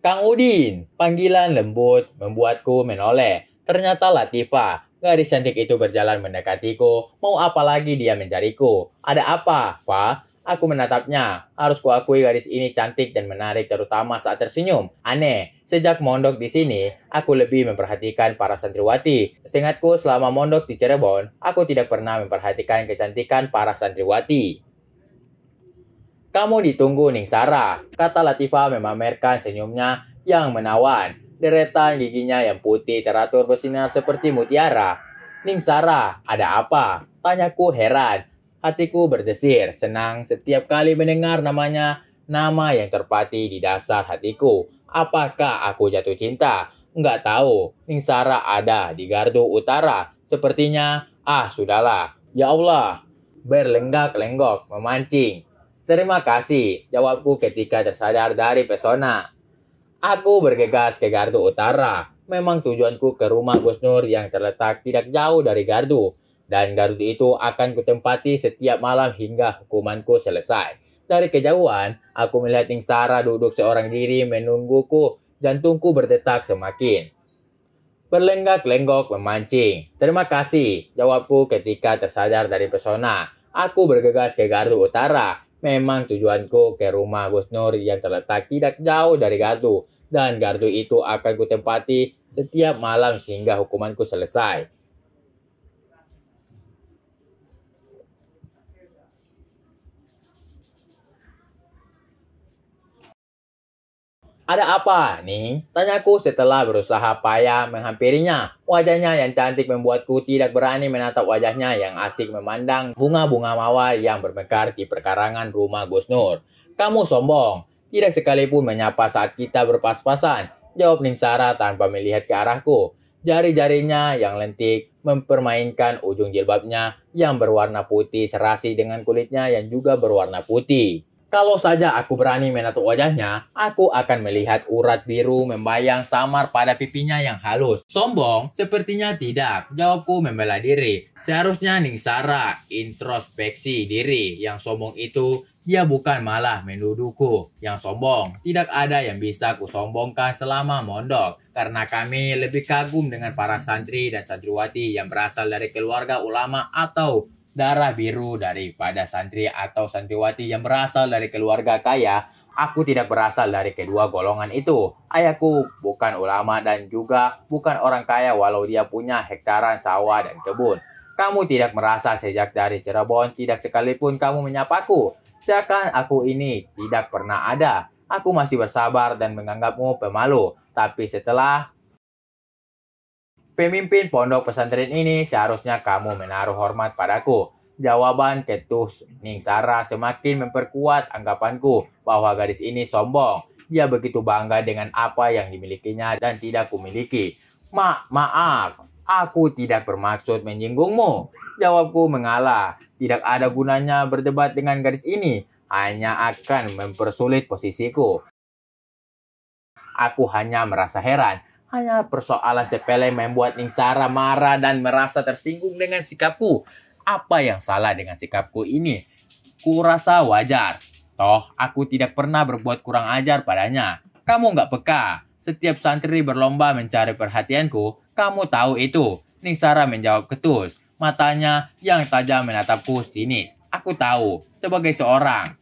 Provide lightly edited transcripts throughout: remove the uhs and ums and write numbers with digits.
Kang Udin, panggilan lembut membuatku menoleh. Ternyata Latifah, gadis cantik itu berjalan mendekatiku. Mau apa lagi dia mencariku? Ada apa, Fa? Aku menatapnya. Harus kuakui gadis ini cantik dan menarik terutama saat tersenyum. Aneh, sejak mondok di sini, aku lebih memperhatikan para santriwati. Seingatku selama mondok di Cirebon, aku tidak pernah memperhatikan kecantikan para santriwati. Kamu ditunggu, Ningsara, kata Latifah memamerkan senyumnya yang menawan. Deretan giginya yang putih teratur bersinar seperti mutiara. Ningsara, ada apa? Tanyaku heran. Hatiku berdesir, senang setiap kali mendengar namanya, nama yang terpati di dasar hatiku. Apakah aku jatuh cinta? Enggak tahu. Ningsara ada di gardu utara. Sepertinya, sudahlah. Ya Allah, berlenggak-lenggok, memancing. Terima kasih, jawabku ketika tersadar dari pesona. Aku bergegas ke gardu utara. Memang tujuanku ke rumah Gus Nur yang terletak tidak jauh dari gardu. Dan gardu itu akan kutempati setiap malam hingga hukumanku selesai. Dari kejauhan, aku melihat Ningsara duduk seorang diri menungguku. Jantungku berdetak semakin. Berlenggak-lenggok memancing. Terima kasih, jawabku ketika tersadar dari pesona. Aku bergegas ke gardu utara. Memang tujuanku ke rumah Gus Nur yang terletak tidak jauh dari gardu. Dan gardu itu akan kutempati setiap malam hingga hukumanku selesai. Ada apa, Ning? Tanyaku setelah berusaha payah menghampirinya. Wajahnya yang cantik membuatku tidak berani menatap wajahnya yang asik memandang bunga-bunga mawar yang bermekar di perkarangan rumah Gus Nur. Kamu sombong. Tidak sekalipun menyapa saat kita berpas-pasan. Jawab Ningsara tanpa melihat ke arahku. Jari-jarinya yang lentik mempermainkan ujung jilbabnya yang berwarna putih serasi dengan kulitnya yang juga berwarna putih. Kalau saja aku berani menatap wajahnya, aku akan melihat urat biru membayang samar pada pipinya yang halus. Sombong? Sepertinya tidak. Jawabku membela diri. Seharusnya Ningsara introspeksi diri. Yang sombong itu, dia bukan malah menuduhku. Yang sombong, tidak ada yang bisa kusombongkan selama mondok. Karena kami lebih kagum dengan para santri dan santriwati yang berasal dari keluarga ulama atau darah biru daripada santri atau santriwati yang berasal dari keluarga kaya. Aku tidak berasal dari kedua golongan itu. Ayahku bukan ulama dan juga bukan orang kaya walau dia punya hektaran sawah dan kebun. Kamu tidak merasa sejak dari Cirebon tidak sekalipun kamu menyapaku. Seakan aku ini tidak pernah ada. Aku masih bersabar dan menganggapmu pemalu. Tapi setelah pemimpin pondok pesantren ini, seharusnya kamu menaruh hormat padaku. Jawaban ketus Ningsara semakin memperkuat anggapanku bahwa gadis ini sombong. Dia begitu bangga dengan apa yang dimilikinya dan tidak kumiliki. Maaf, aku tidak bermaksud menyinggungmu. Jawabku mengalah. Tidak ada gunanya berdebat dengan gadis ini. Hanya akan mempersulit posisiku. Aku hanya merasa heran. Hanya persoalan sepele membuat Ningsara marah dan merasa tersinggung dengan sikapku. Apa yang salah dengan sikapku ini? Kurasa wajar. Toh, aku tidak pernah berbuat kurang ajar padanya. Kamu nggak peka. Setiap santri berlomba mencari perhatianku. Kamu tahu itu. Ningsara menjawab ketus. Matanya yang tajam menatapku sinis. Aku tahu. Sebagai seorang,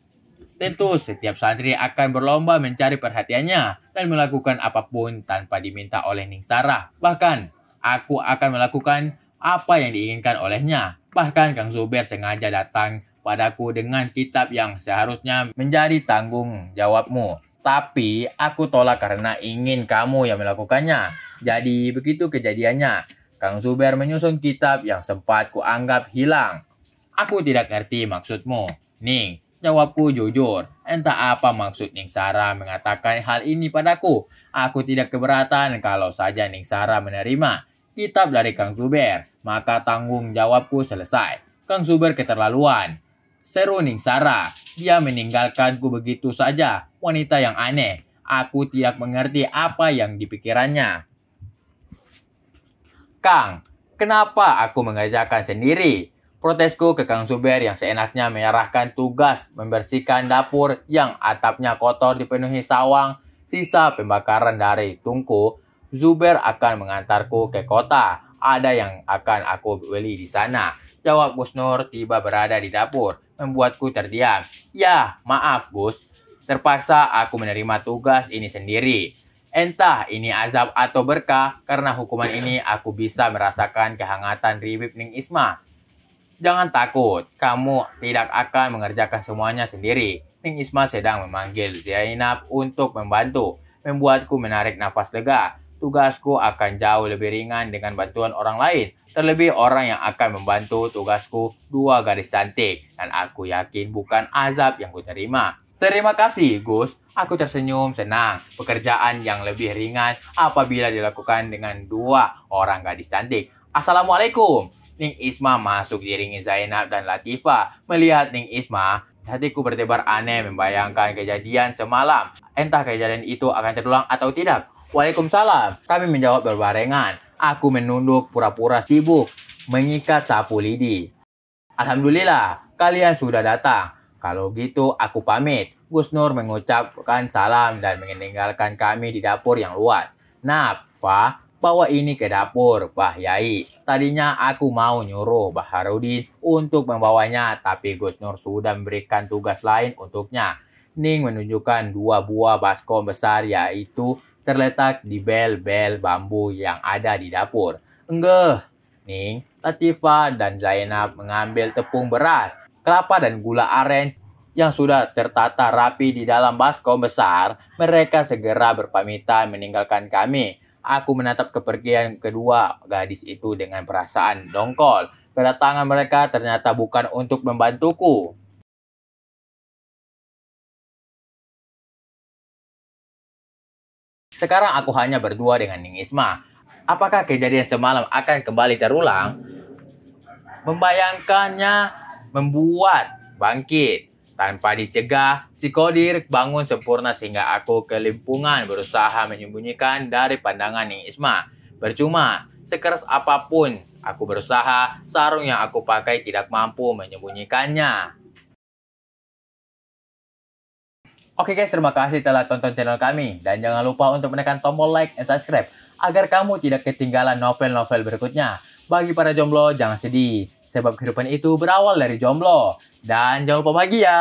tentu setiap santri akan berlomba mencari perhatiannya dan melakukan apapun tanpa diminta oleh Ningsara. Bahkan, aku akan melakukan apa yang diinginkan olehnya. Bahkan Kang Zuber sengaja datang padaku dengan kitab yang seharusnya menjadi tanggung jawabmu. Tapi aku tolak karena ingin kamu yang melakukannya. Jadi begitu kejadiannya. Kang Zuber menyusun kitab yang sempat kuanggap hilang. Aku tidak ngerti maksudmu, Ning. Jawabku jujur, entah apa maksud Ningsara mengatakan hal ini padaku. Aku tidak keberatan kalau saja Ningsara menerima kitab dari Kang Zuber, maka tanggung jawabku selesai. Kang Zuber keterlaluan. Seru Ningsara, dia meninggalkanku begitu saja. Wanita yang aneh. Aku tidak mengerti apa yang dipikirannya. Kang, kenapa aku mengerjakan sendiri? Protesku ke Kang Zuber yang seenaknya menyerahkan tugas membersihkan dapur yang atapnya kotor dipenuhi sawang sisa pembakaran dari tungku, Zubair akan mengantarku ke kota. Ada yang akan aku beli di sana. Jawab Gus Nur tiba berada di dapur, membuatku terdiam. Ya, maaf Gus. Terpaksa aku menerima tugas ini sendiri. Entah ini azab atau berkah, karena hukuman ini aku bisa merasakan kehangatan ribib Ning Isma. Jangan takut, kamu tidak akan mengerjakan semuanya sendiri. Ning Isma sedang memanggil Zainab untuk membantu, membuatku menarik nafas lega. Tugasku akan jauh lebih ringan dengan bantuan orang lain. Terlebih orang yang akan membantu tugasku, dua gadis cantik. Dan aku yakin bukan azab yang kuterima. Terima kasih, Gus. Aku tersenyum senang. Pekerjaan yang lebih ringan apabila dilakukan dengan dua orang gadis cantik. Assalamualaikum. Ning Isma masuk diiringi Zainab dan Latifah. Melihat Ning Isma, hatiku berdebar aneh membayangkan kejadian semalam. Entah kejadian itu akan terulang atau tidak. Waalaikumsalam. Kami menjawab berbarengan. Aku menunduk pura-pura sibuk, mengikat sapu lidi. Alhamdulillah, kalian sudah datang. Kalau gitu aku pamit. Gus Nur mengucapkan salam dan meninggalkan kami di dapur yang luas. Nah, Fa, bawa ini ke dapur, Bah Yai. Tadinya aku mau nyuruh Baharudin untuk membawanya, tapi Gus Nur sudah memberikan tugas lain untuknya. Ning menunjukkan dua buah baskom besar, yaitu terletak di bel-bel bambu yang ada di dapur. Enggak, Ning, Latifah dan Zainab mengambil tepung beras, kelapa dan gula aren yang sudah tertata rapi di dalam baskom besar. Mereka segera berpamitan meninggalkan kami. Aku menatap kepergian kedua gadis itu dengan perasaan dongkol. Kedatangan mereka ternyata bukan untuk membantuku. Sekarang aku hanya berdua dengan Ning Isma. Apakah kejadian semalam akan kembali terulang? Membayangkannya membuat bangkit. Tanpa dicegah, si Kodir bangun sempurna sehingga aku kelimpungan berusaha menyembunyikan dari pandangan Ning Isma. Percuma, sekeras apapun aku berusaha, sarung yang aku pakai tidak mampu menyembunyikannya. Oke guys, terima kasih telah tonton channel kami. Dan jangan lupa untuk menekan tombol like dan subscribe agar kamu tidak ketinggalan novel-novel berikutnya. Bagi para jomblo, jangan sedih. Sebab kehidupan itu berawal dari jomblo. Dan jangan lupa bahagia.